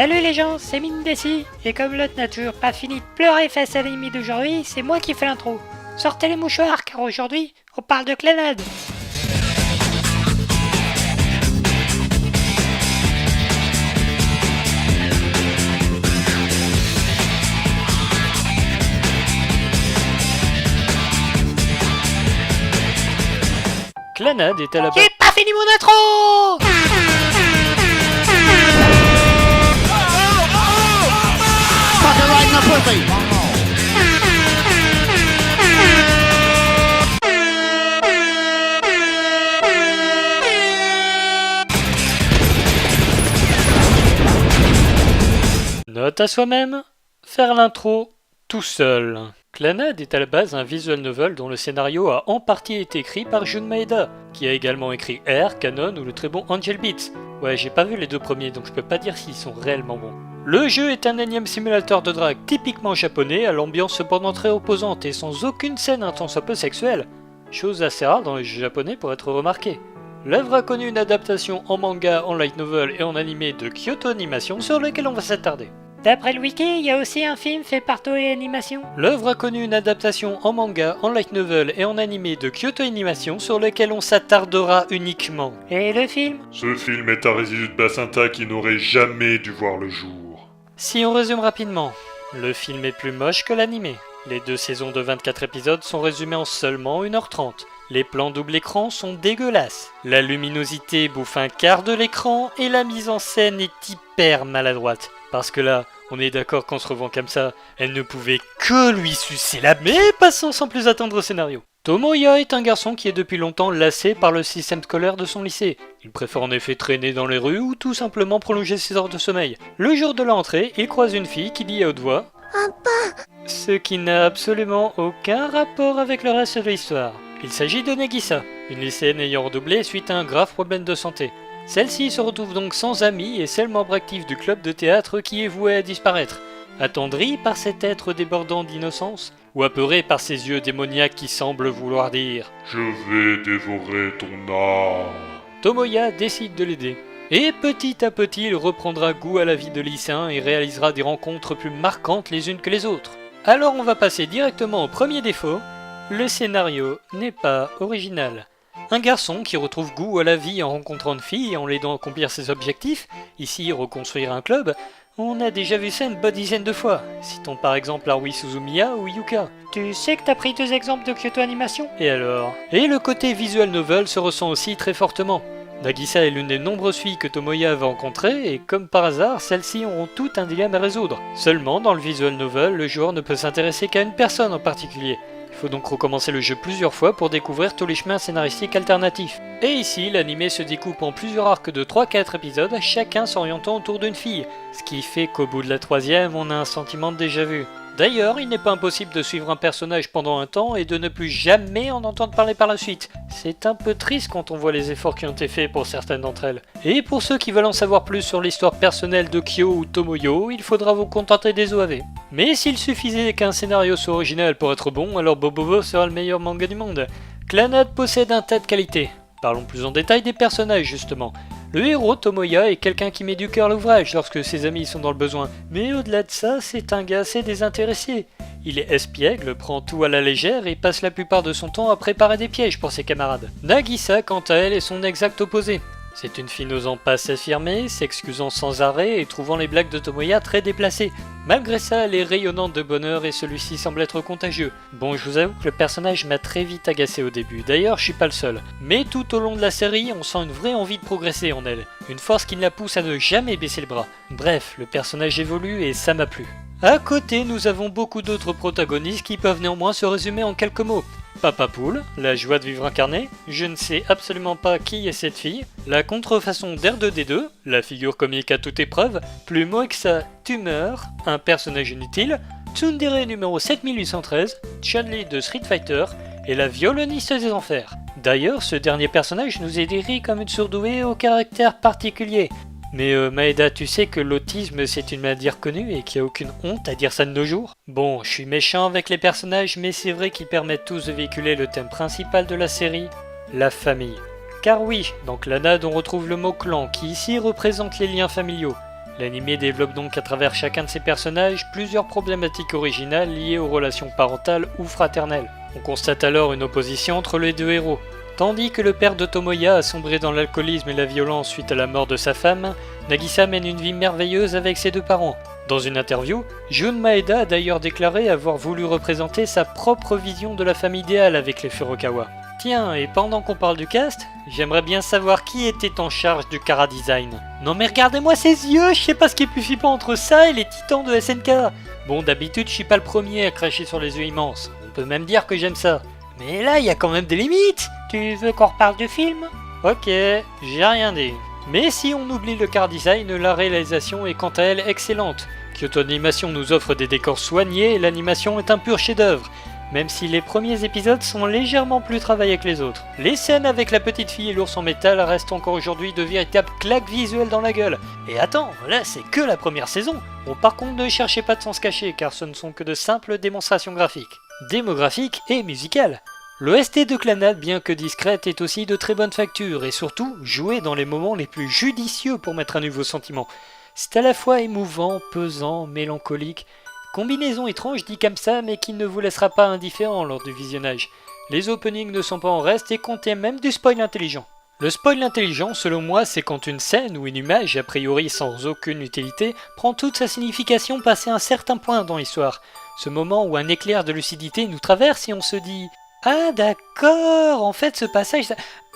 Salut les gens, c'est Mine Desi, et comme l'autre n'a toujours pas fini de pleurer face à l'ennemi d'aujourd'hui, c'est moi qui fais l'intro. Sortez les mouchoirs, car aujourd'hui, on parle de Clannad. Clannad est à la base. J'ai pas fini mon intro! Note à soi-même, faire l'intro tout seul. Clannad est à la base un visual novel dont le scénario a en partie été écrit par Jun Maeda, qui a également écrit Air, Canon ou le très bon Angel Beats. Ouais, j'ai pas vu les deux premiers donc je peux pas dire s'ils sont réellement bons. Le jeu est un énième simulateur de drague typiquement japonais, à l'ambiance cependant très opposante et sans aucune scène un tant soit peu sexuelle, chose assez rare dans les jeux japonais pour être remarquée. L'œuvre a connu une adaptation en manga, en light novel et en animé de Kyoto Animation sur lequel on va s'attarder. D'après le wiki, il y a aussi un film fait par Toei Animation. L'œuvre a connu une adaptation en manga, en light novel et en animé de Kyoto Animation sur lequel on s'attardera uniquement. Et le film? Ce film est un résidu de placenta qui n'aurait jamais dû voir le jour. Si on résume rapidement, le film est plus moche que l'animé. Les 2 saisons de 24 épisodes sont résumées en seulement 1h30. Les plans double écran sont dégueulasses. La luminosité bouffe un quart de l'écran et la mise en scène est hyper maladroite. Parce que là, on est d'accord qu'en se revend comme ça, elle ne pouvait que lui sucer la... Mais passons sans plus attendre au scénario. Tomoya est un garçon qui est depuis longtemps lassé par le système scolaire de son lycée. Il préfère en effet traîner dans les rues ou tout simplement prolonger ses heures de sommeil. Le jour de la rentrée, il croise une fille qui dit à haute voix « Papa !» Ce qui n'a absolument aucun rapport avec le reste de l'histoire. Il s'agit de Nagisa, une lycéenne ayant redoublé suite à un grave problème de santé. Celle-ci se retrouve donc sans amis et seul membre actif du club de théâtre qui est voué à disparaître. Attendrie par cet être débordant d'innocence, ou apeurée par ses yeux démoniaques qui semblent vouloir dire « Je vais dévorer ton âme !» Tomoya décide de l'aider. Et petit à petit, il reprendra goût à la vie de lycéen et réalisera des rencontres plus marquantes les unes que les autres. Alors on va passer directement au premier défaut. Le scénario n'est pas original. Un garçon qui retrouve goût à la vie en rencontrant une fille et en l'aidant à accomplir ses objectifs, ici reconstruire un club, on a déjà vu ça une bonne dizaine de fois. Citons par exemple Haruhi Suzumiya ou Yuka. Tu sais que t'as pris 2 exemples de Kyoto Animation? Et alors? Et le côté visual novel se ressent aussi très fortement. Nagisa est l'une des nombreuses filles que Tomoya va rencontrer et comme par hasard, celles-ci auront tout un dilemme à résoudre. Seulement, dans le visual novel, le joueur ne peut s'intéresser qu'à une personne en particulier. Il faut donc recommencer le jeu plusieurs fois pour découvrir tous les chemins scénaristiques alternatifs. Et ici, l'anime se découpe en plusieurs arcs de 3-4 épisodes, chacun s'orientant autour d'une fille, ce qui fait qu'au bout de la 3e, on a un sentiment de déjà-vu. D'ailleurs, il n'est pas impossible de suivre un personnage pendant un temps et de ne plus jamais en entendre parler par la suite. C'est un peu triste quand on voit les efforts qui ont été faits pour certaines d'entre elles. Et pour ceux qui veulent en savoir plus sur l'histoire personnelle de Kyo ou Tomoyo, il faudra vous contenter des OAV. Mais s'il suffisait qu'un scénario soit original pour être bon, alors Bobobo sera le meilleur manga du monde. Clannad possède un tas de qualités. Parlons plus en détail des personnages justement. Le héros Tomoya est quelqu'un qui met du cœur à l'ouvrage lorsque ses amis sont dans le besoin. Mais au-delà de ça, c'est un gars assez désintéressé. Il est espiègle, prend tout à la légère et passe la plupart de son temps à préparer des pièges pour ses camarades. Nagisa, quant à elle, est son exact opposé. C'est une fille n'osant pas s'affirmer, s'excusant sans arrêt et trouvant les blagues de Tomoya très déplacées. Malgré ça, elle est rayonnante de bonheur et celui-ci semble être contagieux. Bon, je vous avoue que le personnage m'a très vite agacé au début, d'ailleurs je suis pas le seul. Mais tout au long de la série, on sent une vraie envie de progresser en elle, une force qui la pousse à ne jamais baisser le bras. Bref, le personnage évolue et ça m'a plu. À côté, nous avons beaucoup d'autres protagonistes qui peuvent néanmoins se résumer en quelques mots. Papa Poule, la joie de vivre incarnée, je ne sais absolument pas qui est cette fille, la contrefaçon d'R2D2, la figure comique à toute épreuve, Plumoxa Tumeur, un personnage inutile, Tsundere numéro 7813, Chun-Li de Street Fighter, et la violoniste des enfers. D'ailleurs, ce dernier personnage nous est décrit comme une surdouée au caractère particulier. Mais Maeda, tu sais que l'autisme c'est une maladie reconnue et qu'il n'y a aucune honte à dire ça de nos jours? Bon, je suis méchant avec les personnages, mais c'est vrai qu'ils permettent tous de véhiculer le thème principal de la série, la famille. Car oui, dans Clannad on retrouve le mot clan qui ici représente les liens familiaux. L'anime développe donc à travers chacun de ses personnages plusieurs problématiques originales liées aux relations parentales ou fraternelles. On constate alors une opposition entre les deux héros. Tandis que le père de Tomoya a sombré dans l'alcoolisme et la violence suite à la mort de sa femme, Nagisa mène une vie merveilleuse avec ses deux parents. Dans une interview, Jun Maeda a d'ailleurs déclaré avoir voulu représenter sa propre vision de la femme idéale avec les Furukawa. Tiens, et pendant qu'on parle du cast, j'aimerais bien savoir qui était en charge du Chara Design. Non mais regardez-moi ces yeux, je sais pas ce qui est plus flippant entre ça et les titans de SNK. Bon, d'habitude je suis pas le premier à cracher sur les yeux immenses, on peut même dire que j'aime ça. Mais là, il y a quand même des limites. Tu veux qu'on reparle du film? Ok, j'ai rien dit. Mais si on oublie le car design, la réalisation est quant à elle excellente. Kyoto Animation nous offre des décors soignés et l'animation est un pur chef-d'œuvre, même si les premiers épisodes sont légèrement plus travaillés que les autres. Les scènes avec la petite fille et l'ours en métal restent encore aujourd'hui de véritables claques visuelles dans la gueule. Et attends, là c'est que la première saison. Bon, par contre ne cherchez pas de s'en se cacher car ce ne sont que de simples démonstrations graphiques. Démographiques et musicales. L'OST de Clannad, bien que discrète, est aussi de très bonne facture et surtout jouée dans les moments les plus judicieux pour mettre à nu vos sentiments. C'est à la fois émouvant, pesant, mélancolique, combinaison étrange dit comme ça mais qui ne vous laissera pas indifférent lors du visionnage. Les openings ne sont pas en reste et contiennent même du spoil intelligent. Le spoil intelligent, selon moi, c'est quand une scène ou une image, a priori sans aucune utilité, prend toute sa signification passé un certain point dans l'histoire. Ce moment où un éclair de lucidité nous traverse et on se dit « Ah d'accord, en fait ce passage...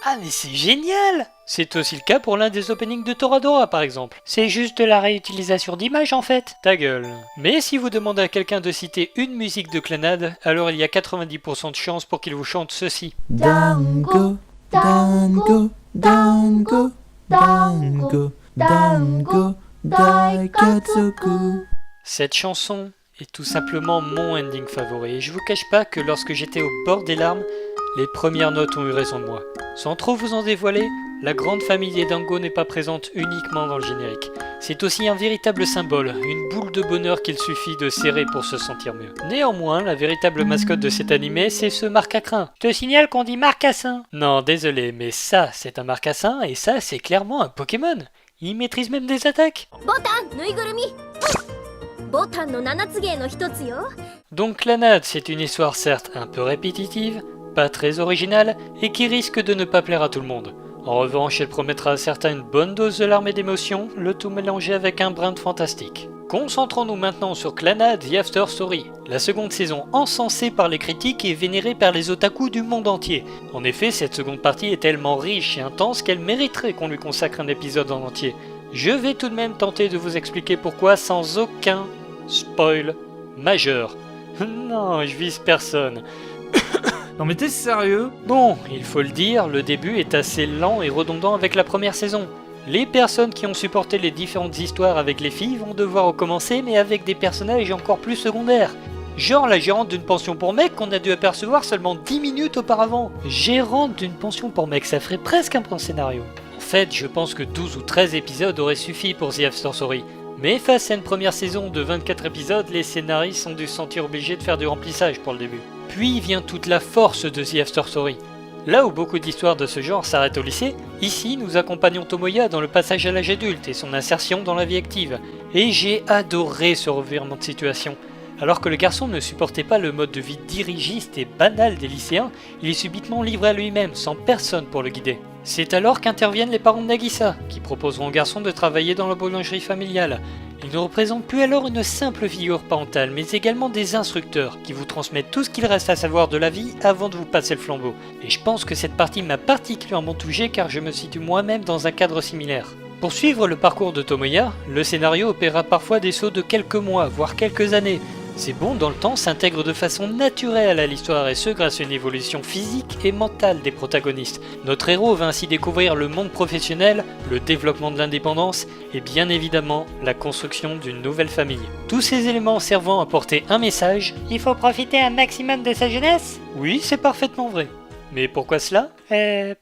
Ah mais c'est génial !» C'est aussi le cas pour l'un des openings de Toradora par exemple. C'est juste de la réutilisation d'images en fait. Ta gueule. Mais si vous demandez à quelqu'un de citer une musique de Clannad, alors il y a 90% de chances pour qu'il vous chante ceci. Dango, dango, dango, dango, dango, daikatsuku. Cette chanson est tout simplement mon ending favori et je vous cache pas que lorsque j'étais au bord des larmes, les premières notes ont eu raison de moi. Sans trop vous en dévoiler, la grande famille des Dango n'est pas présente uniquement dans le générique. C'est aussi un véritable symbole, une boule de bonheur qu'il suffit de serrer pour se sentir mieux. Néanmoins, la véritable mascotte de cet animé, c'est ce marcacrin. Je te signale qu'on dit marcassin. Non, désolé, mais ça, c'est un marcassin et ça, c'est clairement un Pokémon. Il maîtrise même des attaques. Donc Clannad, c'est une histoire certes un peu répétitive, pas très originale et qui risque de ne pas plaire à tout le monde. En revanche, elle promettra à certains une bonne dose de larmes et d'émotions, le tout mélangé avec un brin de fantastique. Concentrons-nous maintenant sur Clannad The After Story, la seconde saison encensée par les critiques et vénérée par les otaku du monde entier. En effet, cette seconde partie est tellement riche et intense qu'elle mériterait qu'on lui consacre un épisode en entier. Je vais tout de même tenter de vous expliquer pourquoi sans aucun spoil majeur. Non, je vise personne. Non mais t'es sérieux? Bon, il faut le dire, le début est assez lent et redondant avec la première saison. Les personnes qui ont supporté les différentes histoires avec les filles vont devoir recommencer mais avec des personnages encore plus secondaires. Genre la gérante d'une pension pour mecs qu'on a dû apercevoir seulement 10 minutes auparavant. Gérante d'une pension pour mecs, ça ferait presque un bon scénario. En fait, je pense que 12 ou 13 épisodes auraient suffi pour The After Story. Mais face à une première saison de 24 épisodes, les scénaristes ont dû se sentir obligés de faire du remplissage pour le début. Puis vient toute la force de The After Story. Là où beaucoup d'histoires de ce genre s'arrêtent au lycée, ici nous accompagnons Tomoya dans le passage à l'âge adulte et son insertion dans la vie active. Et j'ai adoré ce revirement de situation. Alors que le garçon ne supportait pas le mode de vie dirigiste et banal des lycéens, il est subitement livré à lui-même, sans personne pour le guider. C'est alors qu'interviennent les parents de Nagisa, qui proposeront au garçon de travailler dans la boulangerie familiale. Ils ne représentent plus alors une simple figure parentale, mais également des instructeurs, qui vous transmettent tout ce qu'il reste à savoir de la vie avant de vous passer le flambeau. Et je pense que cette partie m'a particulièrement touché car je me situe moi-même dans un cadre similaire. Pour suivre le parcours de Tomoya, le scénario opéra parfois des sauts de quelques mois, voire quelques années. Ces bonds dans le temps s'intègrent de façon naturelle à l'histoire et ce grâce à une évolution physique et mentale des protagonistes. Notre héros va ainsi découvrir le monde professionnel, le développement de l'indépendance et bien évidemment la construction d'une nouvelle famille. Tous ces éléments servant à porter un message. Il faut profiter un maximum de sa jeunesse. Oui, c'est parfaitement vrai. Mais pourquoi cela ?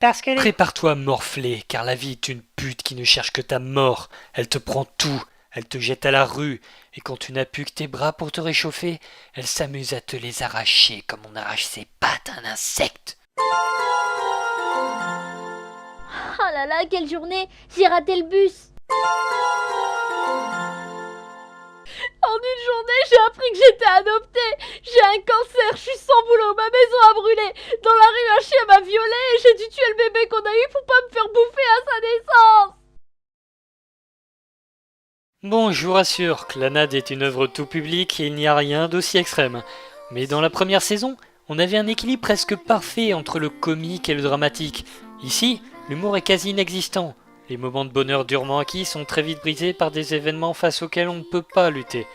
Parce que... Prépare-toi morflé, car la vie est une pute qui ne cherche que ta mort. Elle te prend tout. Elle te jette à la rue, et quand tu n'as plus que tes bras pour te réchauffer, elle s'amuse à te les arracher comme on arrache ses pattes à un insecte. Oh là là, quelle journée! J'ai raté le bus! En une journée, j'ai appris que j'étais adoptée. J'ai un cancer, je suis sans boulot, ma maison a brûlé. Dans la rue, un chien m'a violée et j'ai dû tuer le bébé qu'on a eu pour pas me faire bouffer à sa naissance. Bon, je vous rassure, Clannad est une œuvre tout public et il n'y a rien d'aussi extrême. Mais dans la première saison, on avait un équilibre presque parfait entre le comique et le dramatique. Ici, l'humour est quasi inexistant. Les moments de bonheur durement acquis sont très vite brisés par des événements face auxquels on ne peut pas lutter.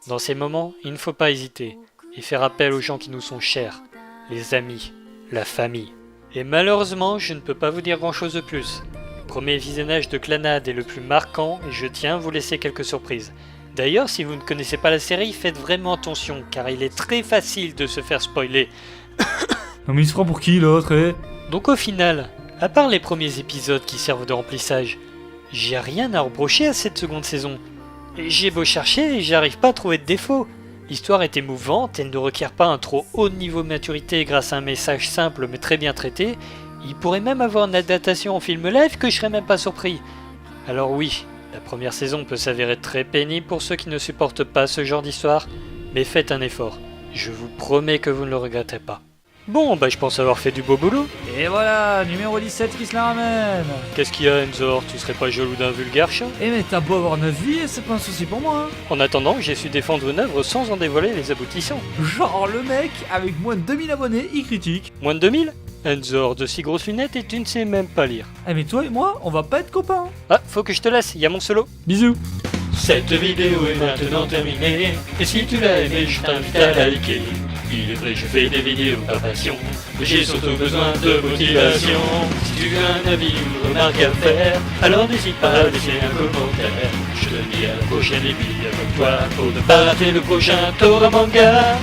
Dans ces moments, il ne faut pas hésiter et faire appel aux gens qui nous sont chers, les amis, la famille. Et malheureusement, je ne peux pas vous dire grand chose de plus. Le premier visionnage de Clannad est le plus marquant et je tiens à vous laisser quelques surprises. D'ailleurs, si vous ne connaissez pas la série, faites vraiment attention car il est très facile de se faire spoiler. Non mais il se prend pour qui l'autre, eh? Donc au final, à part les premiers épisodes qui servent de remplissage, j'ai rien à reprocher à cette seconde saison. Et j'ai beau chercher, j'arrive pas à trouver de défaut. L'histoire est émouvante, elle ne requiert pas un trop haut niveau de maturité grâce à un message simple mais très bien traité. Il pourrait même avoir une adaptation en film live que je serais même pas surpris. Alors oui, la première saison peut s'avérer très pénible pour ceux qui ne supportent pas ce genre d'histoire, mais faites un effort. Je vous promets que vous ne le regretterez pas. Bon, bah je pense avoir fait du beau boulot. Et voilà, numéro 17 qui se la ramène. Qu'est-ce qu'il y a, Enzor? Tu serais pas jaloux d'un vulgaire chat? Eh mais t'as beau avoir 9 vies, c'est pas un souci pour moi, hein. En attendant, j'ai su défendre une œuvre sans en dévoiler les aboutissants. Genre le mec, avec moins de 2000 abonnés, il critique. Moins de 2000? Enzor, de si grosses lunettes et tu ne sais même pas lire. Eh mais toi et moi, on va pas être copains. Ah, faut que je te laisse, y a mon solo. Bisous. Cette vidéo est maintenant terminée, et si tu l'as aimé, je t'invite à liker. Il est vrai, je fais des vidéos par passion, mais j'ai surtout besoin de motivation. Si tu as un avis ou une remarque à faire, alors n'hésite pas à laisser un commentaire. Je te dis à la prochaine et puis abonne-toi pour ne pas rater le prochain Torah Manga.